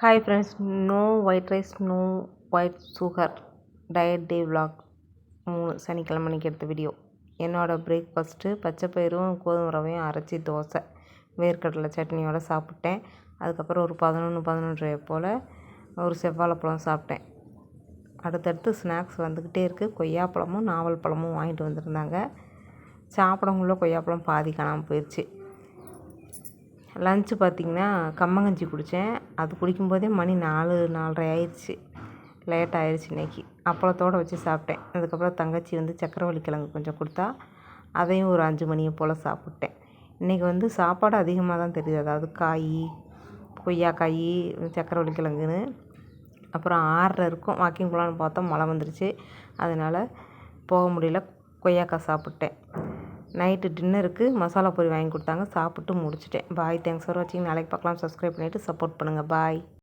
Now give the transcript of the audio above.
Hi friends, no white rice, no white sugar diet day vlog 3 சனிக்கிழமை அன்றைக்கி எடுத்த video. என்னோடய பிரேக்ஃபாஸ்ட்டு பச்சைப்பயிரும் கோதுமை ரவையும் அரைச்சி தோசை வேர்க்கடலை சட்னியோடு சாப்பிட்டேன். அதுக்கப்புறம் ஒரு 11:30 போல் ஒரு செவ்வாழைப்பழம் சாப்பிட்டேன். அடுத்தடுத்து ஸ்நாக்ஸ் வந்துக்கிட்டே இருக்குது. கொய்யாப்பழமும் நாவல் பழமும் வாங்கிட்டு வந்திருந்தாங்க. சாப்பிடங்குள்ள கொய்யாப்பழம் பாதி காணாமல் போயிடுச்சு. லஞ்சு பார்த்திங்கன்னா கம்மங்கஞ்சி குடித்தேன். அது குடிக்கும்போதே மணி 4:30 ஆயிடுச்சு. லேட் ஆயிடுச்சு இன்றைக்கி. அப்பளத்தோடு வச்சு சாப்பிட்டேன். அதுக்கப்புறம் தங்கச்சி வந்து சக்கரவள்ளி கிழங்கு கொஞ்சம் கொடுத்தா, அதையும் ஒரு 5 மணியை போல் சாப்பிட்டேன். இன்றைக்கி சாப்பாடு அதிகமாக தான் தெரியுது. அதாவது காய், கொய்யாக்காய், சக்கரவள்ளி கிழங்குன்னு. அப்புறம் 6:30 இருக்கும் வாக்கிங் போகலான்னு பார்த்தா மழை வந்துருச்சு. அதனால் போக முடியல. கொய்யாக்காய் சாப்பிட்டேன். நைட்டு டின்னருக்கு மசாலா பூரி வாங்கி கொடுத்தாங்க. சாப்பிட்டு முடிச்சிட்டேன். பாய், தேங்க்ஸ் ஃபார் வாட்சிங். நாளைக்கு பார்க்கலாம். சப்ஸ்கிரைப் பண்ணிவிட்டு சப்போர்ட் பண்ணுங்கள். பாய்.